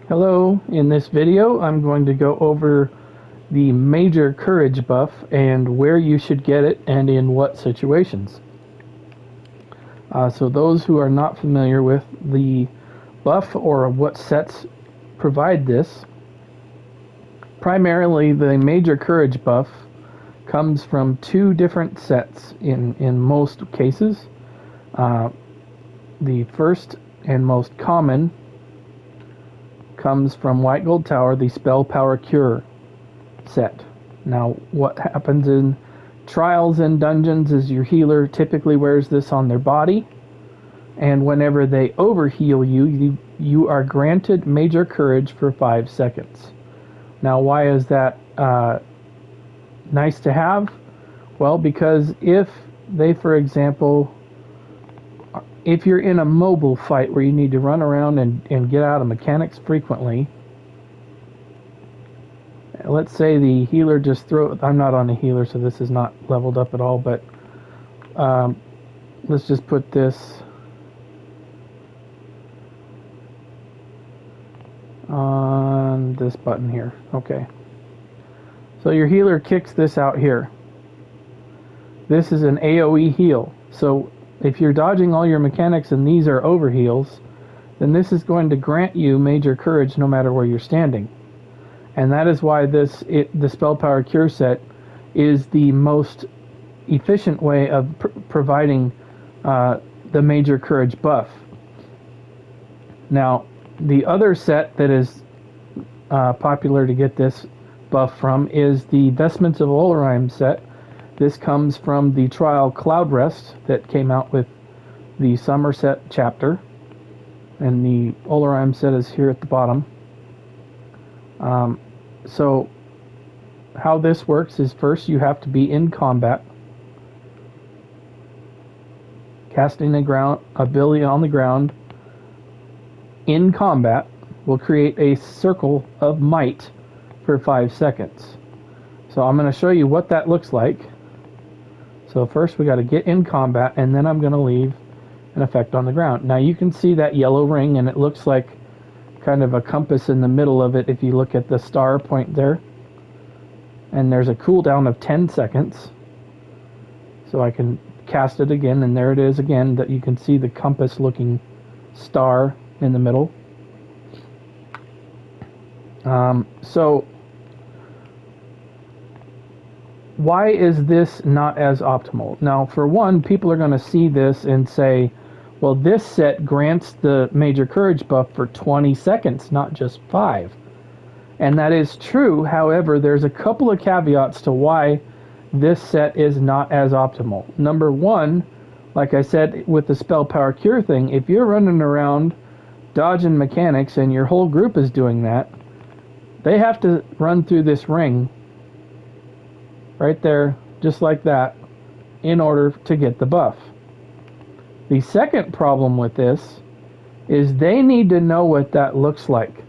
Hello, in this video I'm going to go over the major courage buff and where you should get it and in what situations. So those who are not familiar with the buff or what sets provide this, primarily the major courage buff comes from two different sets in most cases. The first and most common comes from White Gold Tower, the Spell Power Cure set. Now, what happens in trials and dungeons is your healer typically wears this on their body, and whenever they overheal you are granted major courage for 5 seconds. Now, why is that nice to have? Well, because if they, for example, if you're in a mobile fight where you need to run around and get out of mechanics frequently, let's say the healer just I'm not on a healer, so this is not leveled up at all, but let's just put this on this button here. Okay. So your healer kicks this out here. This is an AoE heal. So if you're dodging all your mechanics and these are overheals, then this is going to grant you major courage no matter where you're standing. And that is why the Spell Power Cure set is the most efficient way of providing the major courage buff. Now, the other set that is popular to get this buff from is the Vestments of Olorime set. This comes from the trial Cloudrest that came out with the Somerset chapter, and the Olorime set is here at the bottom. So how this works is, first you have to be in combat. Casting a ability on the ground in combat will create a circle of might for 5 seconds. So I'm going to show you what that looks like. So first we got to get in combat, and then I'm going to leave an effect on the ground. Now you can see that yellow ring, and it looks like kind of a compass in the middle of it if you look at the star point there. And there's a cooldown of 10 seconds. So I can cast it again, and there it is again, that you can see the compass looking star in the middle. So why is this not as optimal? Now, for one, people are going to see this and say, well, this set grants the major courage buff for 20 seconds, not just 5. And that is true. However, there's a couple of caveats to why this set is not as optimal. Number one, like I said with the Spell Power Cure thing, if you're running around dodging mechanics and your whole group is doing that, they have to run through this ring right there, just like that, in order to get the buff. The second problem with this is they need to know what that looks like.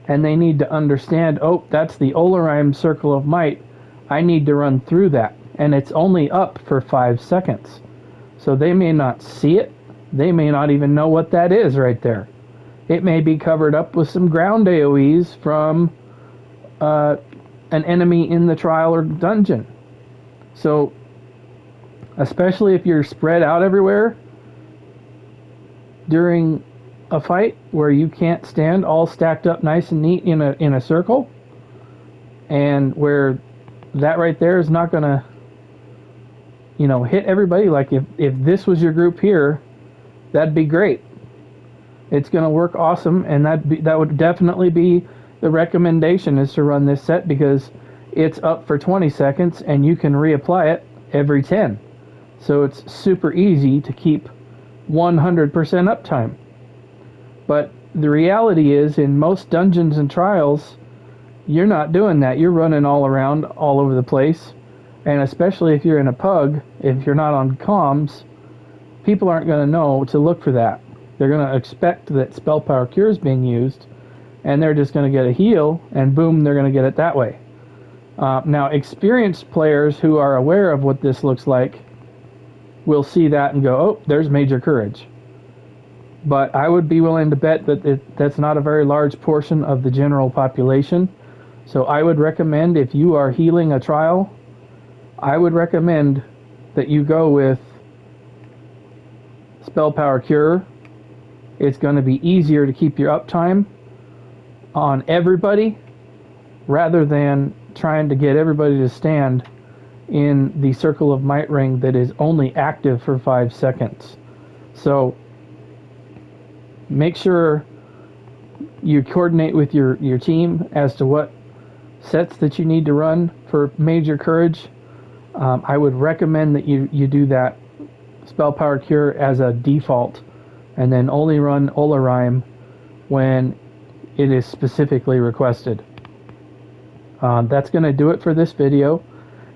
And they need to understand, oh, that's the Olorime Circle of Might. I need to run through that. And it's only up for 5 seconds. So they may not see it. They may not even know what that is right there. It may be covered up with some ground AoEs from an enemy in the trial or dungeon. So, especially if you're spread out everywhere during a fight where you can't stand all stacked up nice and neat in a circle, and where that right there is not gonna hit everybody. Like if this was your group here, that'd be great. It's gonna work awesome, and that would definitely be the recommendation, is to run this set, because it's up for 20 seconds and you can reapply it every 10. So it's super easy to keep 100% uptime. But the reality is, in most dungeons and trials, you're not doing that. You're running all around, all over the place. And especially if you're in a PUG, if you're not on comms, people aren't going to know to look for that. They're going to expect that Spell Power Cure is being used, and they're just going to get a heal, and boom, they're going to get it that way. Now, experienced players who are aware of what this looks like will see that and go, oh, there's major courage. but I would be willing to bet that that's not a very large portion of the general population. So I would recommend, if you are healing a trial, I would recommend that you go with Spell Power Cure. It's going to be easier to keep your uptime on everybody rather than trying to get everybody to stand in the Circle of Might ring that is only active for 5 seconds. So make sure you coordinate with your team as to what sets that you need to run for Major Courage. I would recommend that you do that Spell Power Cure as a default, and then only run Olorime when it is specifically requested. That's going to do it for this video.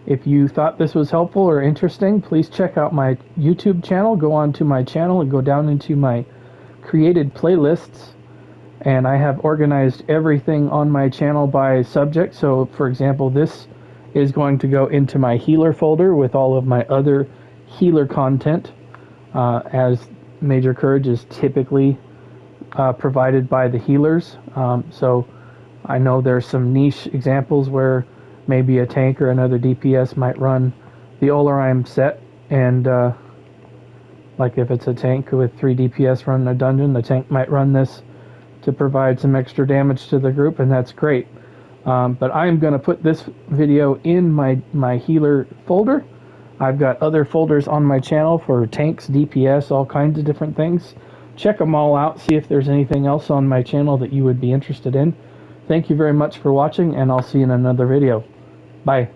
If you thought this was helpful or interesting, please check out my YouTube channel. Go on to my channel and go down into my created playlists. And I have organized everything on my channel by subject. So, for example, this is going to go into my healer folder with all of my other healer content, as Major Courage is typically provided by the healers. So I know there's some niche examples where maybe a tank or another DPS might run the Olorime set, and like if it's a tank with 3 DPS running a dungeon, the tank might run this to provide some extra damage to the group, and that's great. But I'm going to put this video in my healer folder. I've got other folders on my channel for tanks, DPS, all kinds of different things. Check them all out, see if there's anything else on my channel that you would be interested in. Thank you very much for watching, and I'll see you in another video. Bye.